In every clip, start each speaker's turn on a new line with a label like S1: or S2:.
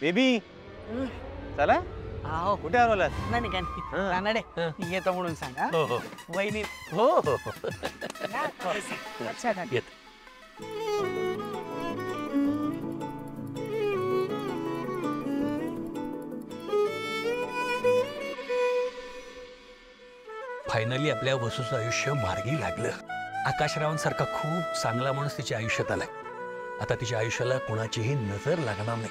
S1: Baby चला
S2: हो
S1: कुठे हरवलात?
S2: नाही काय नाही रानडे येतो म्हणून सांगा
S1: हो हो
S2: वहिनी
S1: हो हो हो
S2: या, अच्छा का?
S1: येत
S3: फायनली आपल्या वसूचं आयुष्य मार्गी लागलं. आकाशरावांसारखा खूप चांगला माणूस तिच्या आयुष्यात आलाय. आता तिच्या आयुष्याला कोणाचीही नजर लागणार नाही.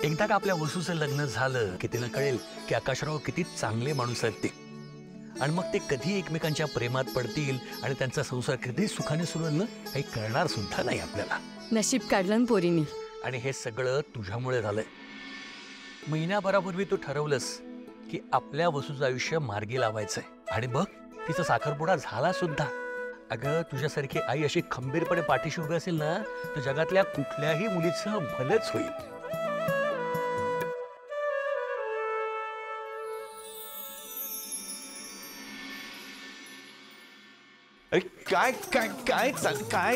S3: एकदा का आपल्या वसूचं लग्न झालं की तिला कळेल की आकाशराव किती चांगले माणूस आहेत ते, आणि मग ते कधी एकमेकांच्या प्रेमात पडतील आणि त्यांचा संसार कधी सुखाने सुरू होईल ना काही कळणार सुद्धा नाही आपल्याला.
S4: नशीब काढलं ना पोरीनी.
S3: आणि हे सगळं तुझ्यामुळे झालंय. महिन्याभरापूर्वी तू ठरवलंस की आपल्या वसूचं आयुष्य मार्गी लावायचंय, आणि बघ तिचा साखरपुडा झाला सुद्धा. अगं तुझ्यासारखी आई अशी खंबीरपणे पाठीशी उभी असेल ना तर जगातल्या कुठल्याही मुलीचं भलंच होईल.
S1: अरे काय काय काय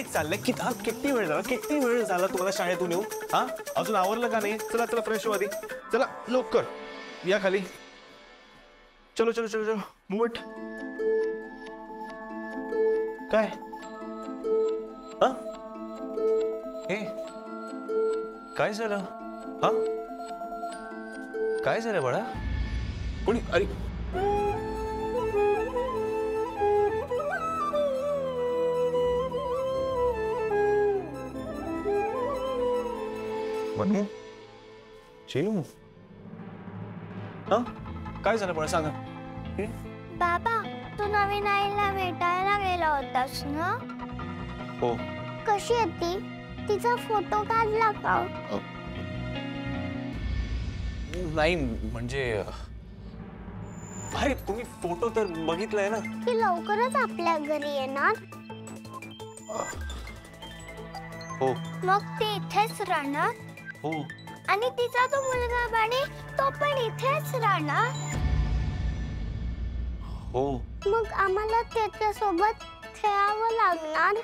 S1: चाललंय? किती वेळ झाला तुम्हाला शाळेतून येऊ? हा अजून आवरलं का नाही? चला चला फ्रेश हो आधी. चला लवकर या खाली. चलो चलो चलो चलो मूव इट. काय हा ए काय झालं? हा काय झालं बाळा? कोणी? अरे मनू चिलू हा काय झालं बाळा सांगा.
S5: बाबा तू नवीन आईला भेटायला गेला होतास ना?
S1: हो.
S5: कशी आहे ती? तिचा फोटो काढला का?
S1: नाही म्हणजे अरे तुम्ही फोटो तर बघितलाय ना.
S5: ती लवकरच आपल्या घरी येणार.
S1: हो
S5: मग ती इथेच राहणार
S1: हो.
S5: आणि तिचा तो मुलगा बाणी तो पण इथेच राहणार.
S1: हो
S5: मग आम्हाला त्याच्यासोबत खेळावं लागणार.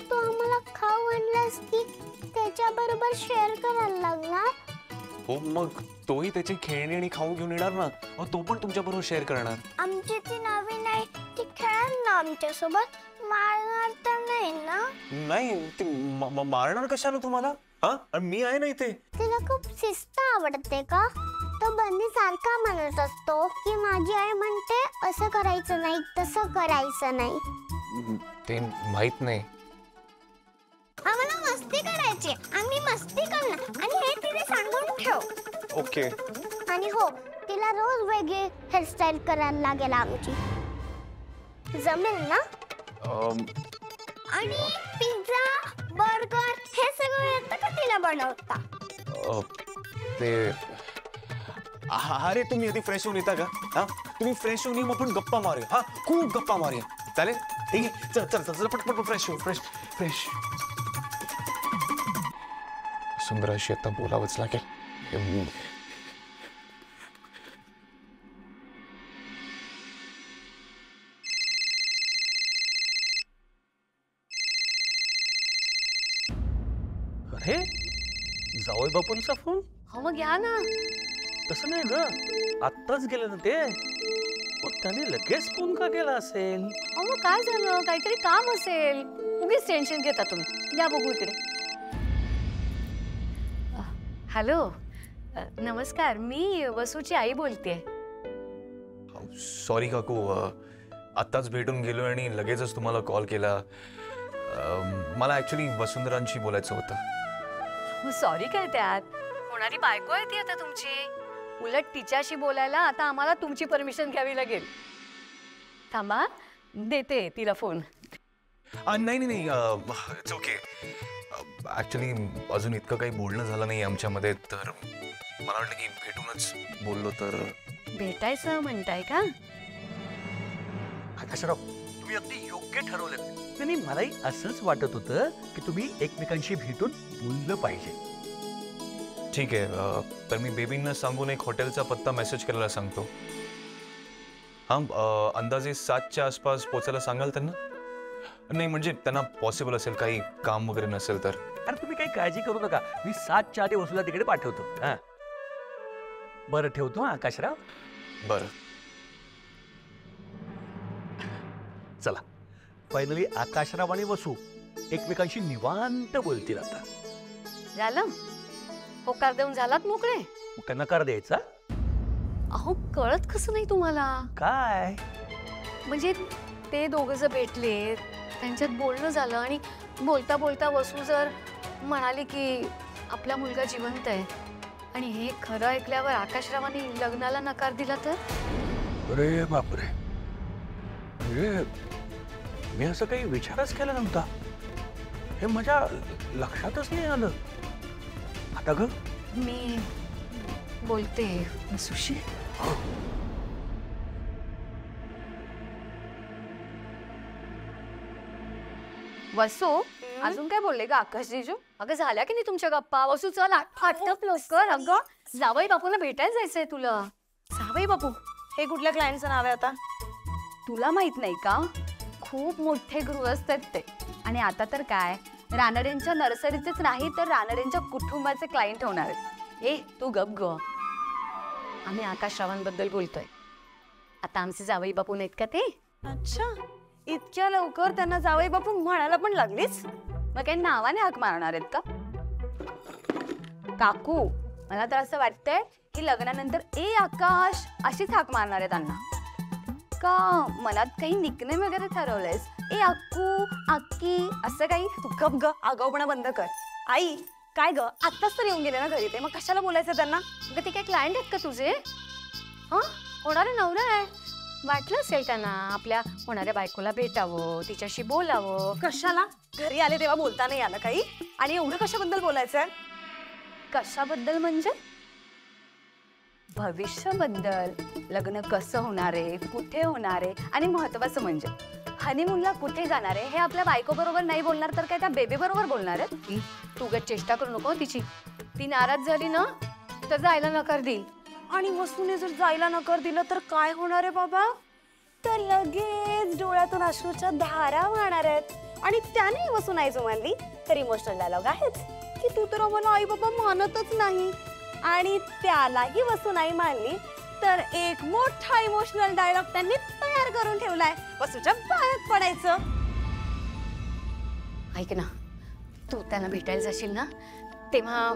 S5: तो आम्हाला खाऊ आणलास की त्याच्या बरोबर शेअर करायला लागणार.
S1: हो मग तोही त्याची खेळणी आणि खाऊ घेऊन येणार ना. तो पण तुमच्या बरोबर शेअर करणार.
S5: आमची ती नवीन आई ती खेळणार ना आमच्यासोबत. मारणार तर नाही ना?
S1: नाही ती मारणार कशाला तुम्हाला? हा आणि मी आहे ना इथे.
S5: तिला खूप शिस्त आवडते का? तो बंदी सारखा म्हणत असतो की माझी आई म्हणते असं करायचं नाही तसं करायचं नाही.
S1: ते माहित नाही.
S5: आम्हाला मस्ती करायची. आम्ही मस्ती करणार आणि हे तिने सांगून ठेव.
S1: ओके.
S5: आणि हो तिला रोज वेगळी हेअरस्टाईल करायला लागेल आमची. जमेल ना? आणि पिझ्झा बर्गर हे सगळं येतं का तिला बनवता?
S1: ते अरे तुम्ही आधी फ्रेश होऊन येता का? हा तुम्ही फ्रेश होऊन मग आपण गप्पा मारूया. हा खूप गप्पा मारूया. चालेल ठीक आहे. चल चल चल पटपट फ्रेश हो. Fresh fresh. सुंदराशी आता बोलावंच लागेल.
S3: अरे जावई बापूंचा फोन?
S4: हो मग घ्या ना.
S3: तसं नाही ग, आत्ताच गेले ना ते. मग त्याने लगेच फोन का केला असेल?
S4: अहो मग काय झालं? काहीतरी काम असेल. उगीच टेन्शन घेता तुम्ही. या बघू इकडे. हॅलो नमस्कार, मी वसूची आई बोलतेय.
S1: सॉरी काकू, आत्ताच भेटून गेलो आणि लगेचच तुम्हाला कॉल केला. मला ऍक्च्युली वसुंधरांशी बोलायचं होतं.
S4: सॉरी काय त्यात? होणारी बायको आहे ती आता तुमची. उलट तिच्याशी बोलायला आता आम्हाला तुमची परमिशन घ्यावी लागेल. थांबा देते तिला फोन.
S1: नाही नाही नाही इट्स ओके. ऍक्च्युली अजून इतकं काही बोलणं झालं नाही आमच्यामध्ये, तर मला वाटलं की भेटूनच बोललो तर.
S4: भेटायचं म्हणताय का?
S3: आकाशराव तुम्ही अगदी योग्य ठरवलं. नाही मलाही असंच वाटत होतं की तुम्ही एकमेकांशी भेटून बोललं पाहिजे.
S1: ठीक आहे, तर मी बेबींना सांगून एक हॉटेलचा पत्ता मेसेज करायला सांगतो. हां अंदाजे 7च्या आसपास पोचायला सांगाल त्यांना? नाही म्हणजे त्यांना पॉसिबल असेल, काही काम वगैरे नसेल तर.
S3: अरे तुम्ही काही काळजी करू नका, मी 7च्या आधी वसूला तिकडे पाठवतो. हा बरं ठेवतो हा आकाशराव.
S1: बरं.
S3: चला, फायनली आकाशराव आणि वसू एकमेकांशी निवांत बोलतील आता.
S4: झालं होकार देऊन झालात मोकळे.
S3: मग काय नकार द्यायचा?
S4: अहो कळत कसं नाही तुम्हाला?
S3: काय
S4: म्हणजे ते दोघं जर भेटले, त्यांच्यात बोलणं झालं आणि बोलता बोलता वसू जर म्हणाली की आपला मुलगा जिवंत आहे आणि हे खरं ऐकल्यावर आकाशरावांनी लग्नाला नकार दिला तर?
S3: अरे बापरे, म्हणजे मी असं काही विचारच केला नव्हता. हे माझ्या लक्षातच नाही आलं. आता ग
S4: मी बोलते वसूशी. वसू अजून काय बोलले का आकाश जीजू? अगं झाल्या की नाही तुमच्या गप्पा? वसू चल आटप लवकर. अगं जावई बापूला भेटायला जायचंय तुला.
S6: जावई बापू हे कुठल्या क्लायंटचं नाव आहे आता?
S4: तुला माहित नाही का? खूप मोठे गृहस्थ आहेत ते. आणि आता तर काय, रानड्यांच्या नर्सरीचेच नाही तर रानड्यांच्या कुटुंबाचे क्लायंट होणार आहेत. ए तू गप ग. आम्ही आकाशरावांबद्दल बोलतोय. आता आमचे जावई बापू नाहीत का ते?
S6: अच्छा, इतक्या लवकर त्यांना जावई बापू म्हणायला पण लागलीस?
S4: मग काही नावाने हाक मारणार आहेत का? काकू मला तर असं वाटतंय की लग्नानंतर ए आकाश अशीच हाक मारणार आहे त्यांना. का मनात काही निकनेम वगैरे ठरवलंयस? ए अक्कू, अक्की असं काही?
S6: तू गप ग, आगाऊपणा बंद कर. आई काय ग, आत्ताच तर येऊन गेले ना घरी ते, मग कशाला बोलायचं त्यांना?
S4: अगं ते काय क्लायंट आहेत का तुझे? हा होणारा नवरा आहे. वाटलं असेल त्यांना आपल्या होणाऱ्या बायकोला भेटावं, तिच्याशी बोलावं.
S6: कशाला? घरी आले तेव्हा बोलता नाही आलं काही? आणि एवढं कशाबद्दल बोलायचंय?
S4: कशाबद्दल म्हणजे? भविष्याबद्दल. लग्न कसं होणार आहे, कुठे होणार आहे आणि महत्वाचं म्हणजे हनीमूनला कुठे जाणार आहे हे आपल्या बायको बरोबर नाही बोलणार तर काय त्या बेबी बरोबर बोलणार आहे? तू गट चेष्टा करू नको तिची. ती नाराज झाली ना तर जायला नकार देईल.
S6: आणि वसूने जर जायला नकार दिलं तर काय होणार आहे बाबा? तर लगेच डोळ्यातून अश्रूच्या धारा वाहणार आहेत. आणि त्याने वसू नाही जुमानली तर इमोशनल डायलॉग आहेच की तू तर आम्हाला आई बाबा मानतच नाही. आणि त्यालाही वसू नाही मानली तर एक मोठा इमोशनल डायलॉग त्यांनी तयार करून ठेवलाय, वसूच्या पायात पडायचं.
S4: ऐक ना, तू त्यांना भेटायला जाशील ना तेव्हा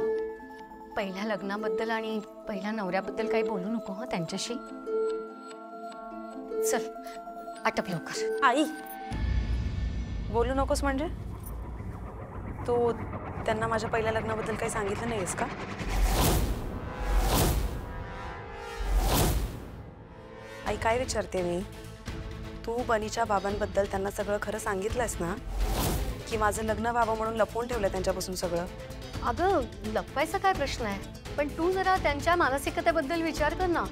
S4: पहिल्या लग्नाबद्दल आणि पहिल्या नवऱ्याबद्दल काही बोलू नको हं त्यांच्याशी. चल आटप लवकर.
S6: आई बोलू नकोस म्हणजे? तू त्यांना माझ्या पहिल्या लग्नाबद्दल काही सांगितलं नाहीस का? आई काय विचारते मी? तू बनीच्या बाबांबद्दल त्यांना सगळं खरं सांगितलंस ना? की माझं लग्न व्हावं म्हणून लपवून ठेवलं त्यांच्यापासून सगळं?
S4: अगं लपवायचा काय प्रश्न आहे? पण तू जरा त्यांच्या मानसिकतेबद्दल विचार कर ना.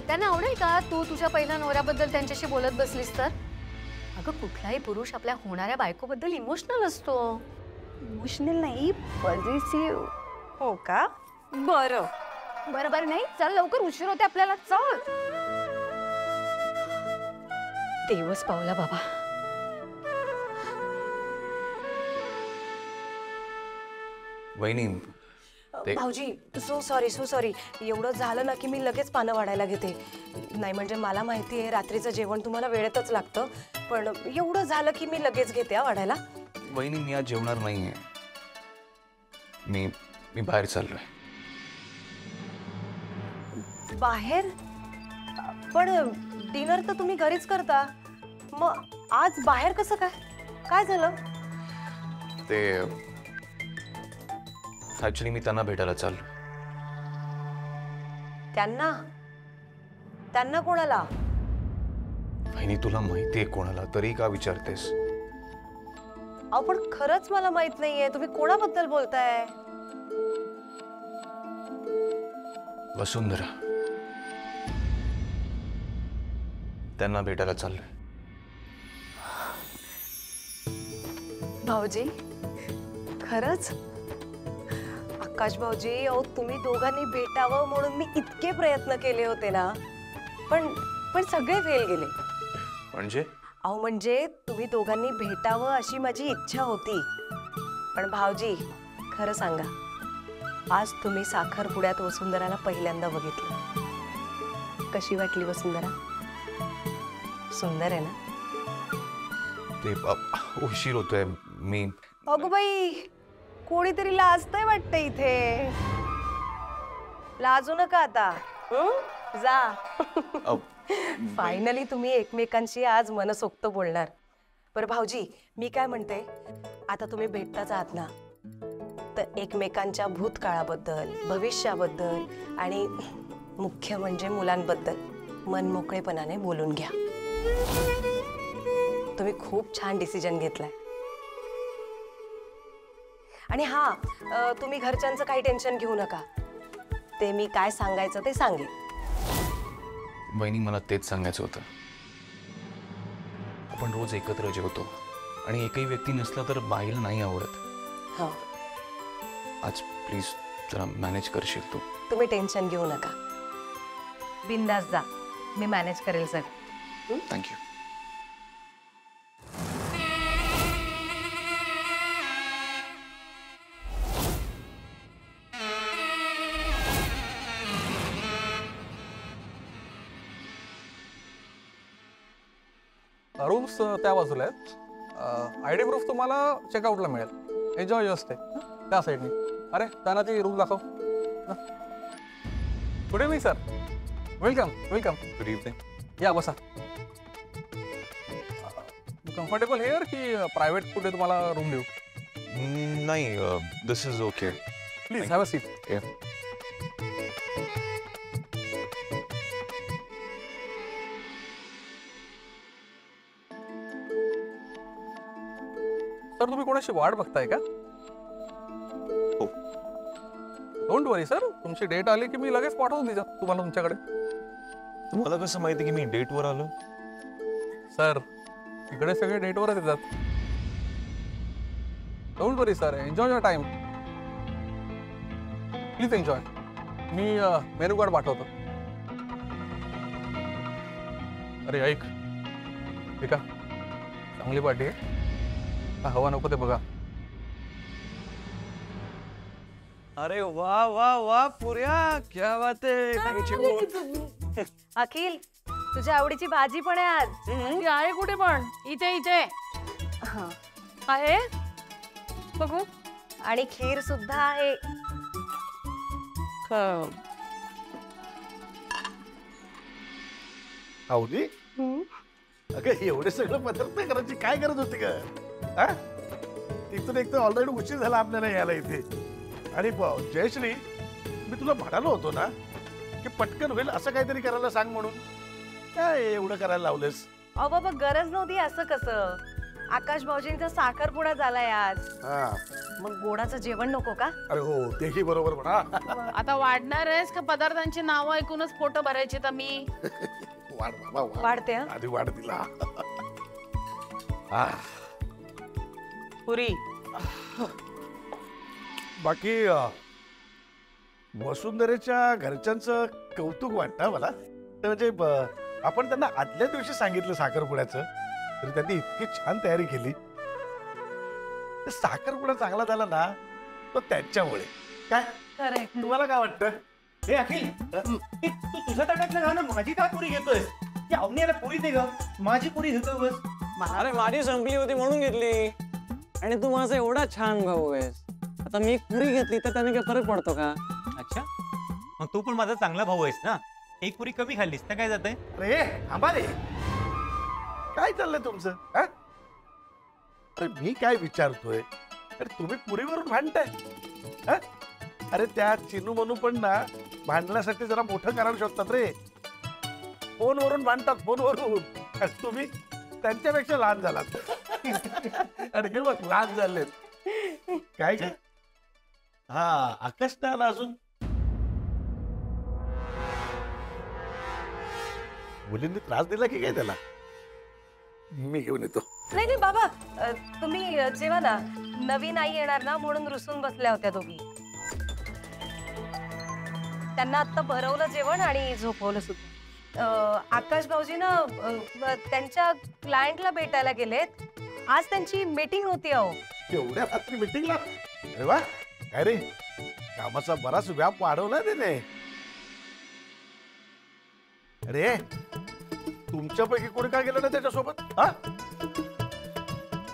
S4: त्यांना आवडेल का तू तुझ्या पहिल्या नवऱ्याबद्दल त्यांच्याशी बोलत बसलीस तर? अगं कुठलाही पुरुष आपल्या होणाऱ्या बायकोबद्दल इमोशनल असतो.
S6: इमोशनल नाही, पॉझिटिव्ह. हो का? बरं
S4: बरोबर नाही. चल लवकर, उशीर होते आपल्याला. चल. देवच पावला बाबा.
S1: वहिनी ते
S6: भाऊजी सो सॉरी. एवढं झालं ना की मी लगेच पानं वाढायला घेते. नाही म्हणजे मला माहिती आहे रात्रीचं जेवण तुम्हाला वेळेतच लागतं, पण एवढं झालं की मी लगेच घेते वाढायला.
S1: वहिनी मी आज जेवणार नाहीये. मी बाहेर चाललोय.
S6: बाहेर? पण डिनर तर तुम्ही घरीच करता, मग आज बाहेर कसं काय? काय झालं?
S1: ते ऍक्च्युली मी त्यांना भेटायला चाललो.
S6: त्यांना कोणाला?
S1: वहिनी तुला माहितीये कोणाला, तरी का विचारतेस?
S6: अहो पण खरंच मला माहित नाहीये तुम्ही कोणाबद्दल बोलताय.
S1: वसुंधरा, त्यांना भेटायला चाललोय.
S6: भाऊजी खरंच? आकाश भाऊजी, अहो तुम्ही दोघांनी भेटावं म्हणून मी इतके प्रयत्न केले होते ना, पण सगळे फेल गेले.
S1: म्हणजे?
S6: अहो म्हणजे तुम्ही दोघांनी भेटावं अशी माझी इच्छा होती, पण भाऊजी खरं सांगा, आज तुम्ही साखरपुड्यात वसुंधराला पहिल्यांदा बघितलं. कशी वाटली वसुंधरा? सुंदर आहे ना?
S1: ते उशीर होतोय मी.
S6: अगो बाई, कोणीतरी लाजतंय वाटतं इथे. लाजू नका आता. जा. फायनली तुम्ही एकमेकांशी आज मनसोक्त बोलणार. बरं भाऊजी, मी काय म्हणते, आता तुम्ही भेटताच आहात ना, तर एकमेकांच्या भूतकाळाबद्दल, भविष्याबद्दल आणि मुख्य म्हणजे मुलांबद्दल मनमोकळेपणाने बोलून घ्या. तुम्ही खूप छान डिसिजन घेतलाय. आणि हा, तुम्ही घरच्यांचं काही टेन्शन घेऊ नका. ते मी काय सांगायचं ते सांगेन.
S1: वहिनी, मला तेच सांगायचं होतं. आपण रोज एकत्र जेवतो आणि एकही व्यक्ती नसला तर बाईला नाही आवडत.
S6: हो,
S1: आज प्लीज जरा मॅनेज करशील तू?
S6: तुम्ही टेन्शन घेऊ नका.
S4: बिंदास जा, मी मॅनेज करेल सर.
S1: थँक्यू.
S7: रूम्स त्या बाजूला आहेत. आयडी प्रूफ तुम्हाला चेकआउटला मिळेल. Enjoy your stay. त्या साईडने. अरे त्यांना ती रूम दाखव. Good evening sir. Welcome welcome.
S1: Good evening.
S7: या बसा. कम्फर्टेबल हेअर की प्रायव्हेट कुठे तुम्हाला रूम देऊ?
S1: नाही, this is okay.
S7: Please have a seat. Sir, तुम्ही कोणाशी वाट बघताय का? डोंट वरी सर, तुमची डेट आली की मी लगेच पाठवून देतो तुम्हाला तुमच्याकडे.
S1: तुम्हाला कसं माहिती की मी डेटवर आलो?
S7: सर, इकडे सगळे डेटवरच येतात. Don't worry sir, enjoy your time. Please enjoy. Me menu card पाठवतो. अरे ऐक, ठीक आहे, चांगली पार्टी आहे. हवा नको ते बघा.
S2: अरे वा वा वा पुऱ्या, क्या बात आहे.
S6: अखिल, तुझ्या आवडीची भाजी पण आहे आज.
S8: ती आहे कुठे पण? इथे इथे
S6: हा.
S8: आहे. बघू.
S6: आणि खीर सुद्धा आहे.
S9: आवडी अगं, एवढे सगळं पदार्थ करायची काय गरज होती का? तिथून एक तर ऑलरेडी उशीर झाला आपल्याला यायला इथे. आणि जयश्री, मी तुला म्हणालो होतो ना की पटकन होईल असं काहीतरी करायला सांग म्हणून. काय एवढं करायला लावलंस?
S6: अहो बाबा, गरज नव्हती. असं कसं? आकाश भाऊजींचा साखरपुडा झालाय आज.
S9: हा,
S6: मग गोडाचं जेवण नको का?
S9: अरे हो, तेही बरोबर म्हणा.
S8: आता वाढणार आहेस का पदार्थांची नावं ऐकूनच पोट भरायची तर मी?
S9: वाढ बाबा, वाढ.
S6: वाढते हं?
S9: आधी वाढ तिला. हा,
S2: पुरी.
S9: बाकी वसुंधरेच्या घरच्यांचं कौतुक वाटतं मला. ते म्हणजे आपण त्यांना आदल्या दिवशी सांगितलं साखरपुड्याचं, तरी त्यांनी इतकी छान तयारी केली. ते साखरपुडा चांगला झाला ना, तो त्यांच्यामुळे. काय
S6: खरंय.
S9: तुम्हाला काय वाटतं?
S10: हे अखिल, तू तुझ्या ताटातलं घालून माझी का पुरी घेतोय? ती अवनीला पुरी दे ग, माझी पुरी घेतोय बस.
S11: अरे माझी संपली होती म्हणून घेतली. आणि तू माझा एवढा छान भाऊ आहेस, आता मी एक पुरी घेतली तर त्याने काय फरक पडतो का?
S10: अच्छा, मग तू पण माझा चांगला भाऊ आहेस ना. एक पुरी कमी खाल्लीस तर काय जातंय?
S9: अरे थांबा रे, काय चाललंय तुमचं? हा? अरे मी काय विचारतोय, अरे तुम्ही पुरीवरून भांडताय. हा? अरे त्या चिनू मनू पण ना भांडण्यासाठी जरा मोठं कारण शोधतात रे. फोनवरून भांडतात, फोनवरून. आणि तुम्ही त्यांच्यापेक्षा लहान झालात. आणि हे बघ, लहान झालेत. काय काय? हा, आकाश ना आला अजून. मुलींनी त्रास दिला की काय त्याला? मी घेऊन येतो.
S6: नाही नाही बाबा, तुम्ही जेवा ना. नवीन आई येणार ना म्हणून रुसून बसल्या होत्या दोघी. त्यांना आता भरवलं जेवण आणि झोपवलं सुद्धा. आकाश भाऊजी ना त्यांच्या क्लायंटला भेटायला गेलेत. आज त्यांची मीटिंग होती. अहो,
S9: एवढ्या रात्री मीटिंगला? अरे वा, काय रे, कामाचा बराच व्याप वाढवला त्याने. अरे तुमच्यापैकी कोणी काय गेलं ना त्याच्यासोबत? हा,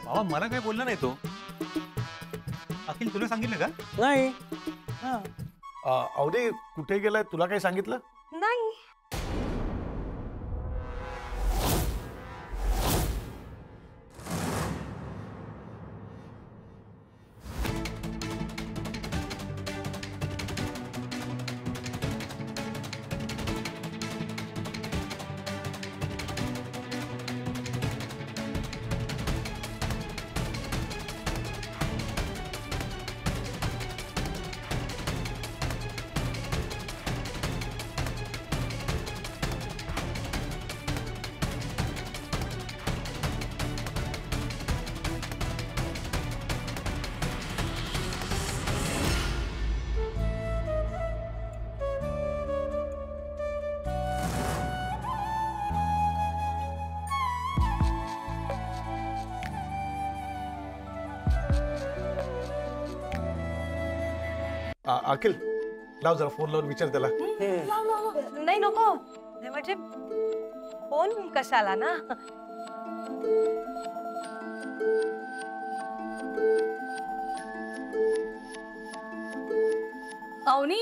S10: बाबा मला काय बोलला नाही तो. अखिल तुला सांगितलं का?
S11: नाही.
S9: अवनी कुठे गेलाय तुला काही सांगितलं?
S6: नाही.
S9: अखिल लाव जरा फोन लावून विचार त्याला.
S6: नाही नको. म्हणजे फोन कशाला ना.
S8: अवनी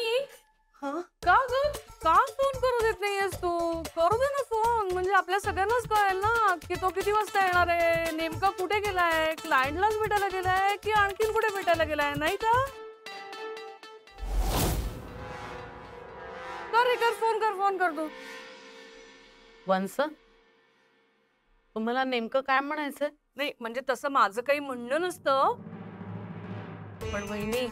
S8: का ग का फोन करू देत नाहीयेस तू? करू दे ना फोन, म्हणजे आपल्या सगळ्यांनाच कळेल ना की तो किती वाजता येणार आहे, नेमका कुठे गेलाय, क्लायंटलाच भेटायला गेलाय की आणखीन कुठे भेटायला गेलाय, नाही का? कर फोन कर तू. वंस तुम्हाला नेमकं काय म्हणायचंय? नाही म्हणजे तसं माझं काही म्हणणं नसतं, पण वहिनी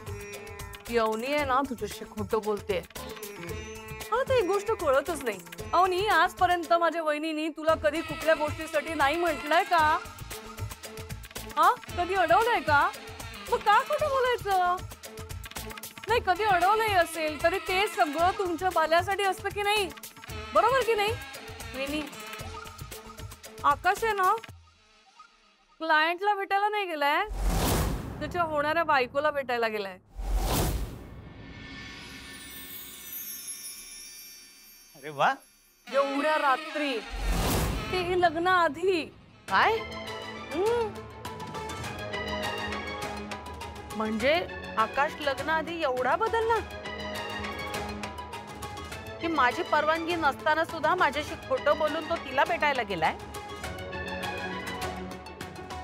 S8: यवनी आहे ना तुझ्याशी खोटं बोलते. मला तर एक गोष्ट कळतच नाही. अवनी आजपर्यंत माझ्या वहिनीनी तुला कधी कुठल्या गोष्टीसाठी नाही म्हटलंय का? हा, कधी अडवलंय का? मग का खोटं बोलायचं? नाही, कधी अडवलंय असेल तरी ते सगळं तुमच्या भल्यासाठी असतं की नाही, बरोबर की नाही? वहिनी आकाश आहे ना क्लायंटला भेटायला नाही गेलाय, त्याच्या होणाऱ्या बायकोला भेटायला गेलाय.
S10: अरे वा,
S8: एवढ्या रात्री, तेही लग्न आधी. काय? म्हणजे आकाश लग्न आधी एवढा बदलला की माझी परवानगी नसताना सुद्धा माझ्याशी खोटं बोलून तो तिला भेटायला गेलाय.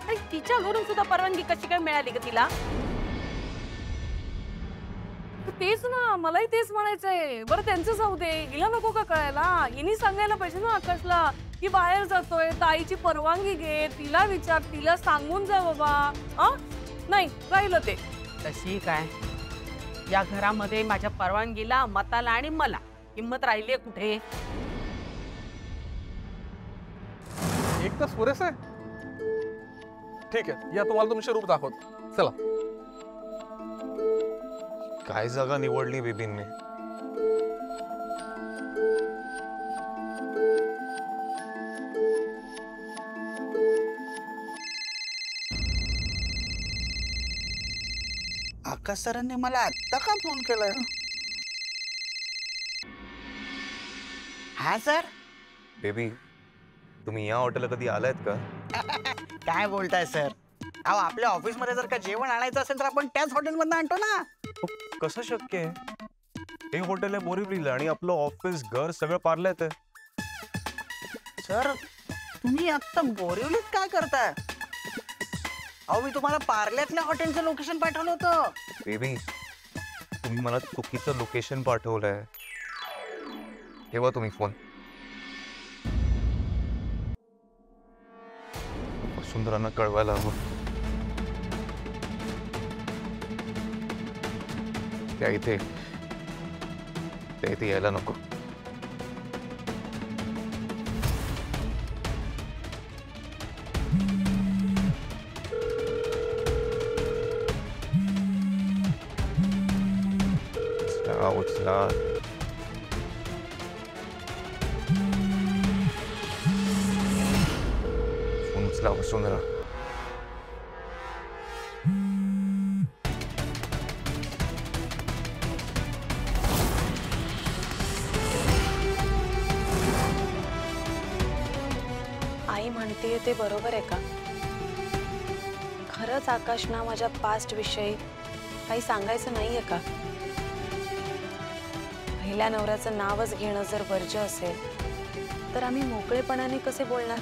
S8: आणि तिच्या घरून सुद्धा परवानगी कशी काय मिळाली का तिला? तेच ना, मलाही तेच म्हणायचंय. बरं त्यांचं जाऊ दे, हिला नको का कळायला? हिनी सांगायला पाहिजे ना आकाशला की बाहेर जातोय, ताईची परवानगी घे, तिला विचार, तिला सांगून जा बाबा. नाही राहिलं ते तशी काय. या घरामध्ये माझ्या परवानगीला, मताला आणि मला किंमत राहिली कुठे?
S7: एक तास पुरेस आहे. ठीक आहे, या तुम्हाला तुमचे रूप दाखवतो. चला.
S1: काय जागा निवडली बेबींनी.
S12: आकाश सरांनी मला आत्ता का फोन केलाय? हा सर.
S1: बेबी तुम्ही या हॉटेलला कधी आलायत का?
S12: काय बोलताय सर? अहो आपल्या ऑफिस मध्ये जर का जेवण आणायचं असेल तर आपण त्याच हॉटेलमधून आणतो ना.
S1: कसं शक्य आहे? हे हॉटेल आहे बोरिवलीला आणि आपलं ऑफिस घर सगळं पार्ल्यात आहे.
S12: सर तुम्ही आता बोरिवलीत काय करताय? अहो मी तुम्हाला पार्ल्यातल्या हॉटेलचं लोकेशन पाठवलं होतं.
S1: बेबी तुम्ही मला चुकीचं लोकेशन पाठवलंय. ठेवा तुम्ही फोन. वसुंधरांना कळवायला हवं. त्या इथे यायला नको. उचला फोन उचला वसुंधरा.
S6: म्हणतेय ते बरोबर आहे का? खरंच आकाशना माझ्या पास्ट विषयी काही सांगायचं नाहीये का? पहिल्या नवऱ्याचं नावच घेणं जर वर्ज्य असेल तर आम्ही मोकळेपणाने कसे बोलणार?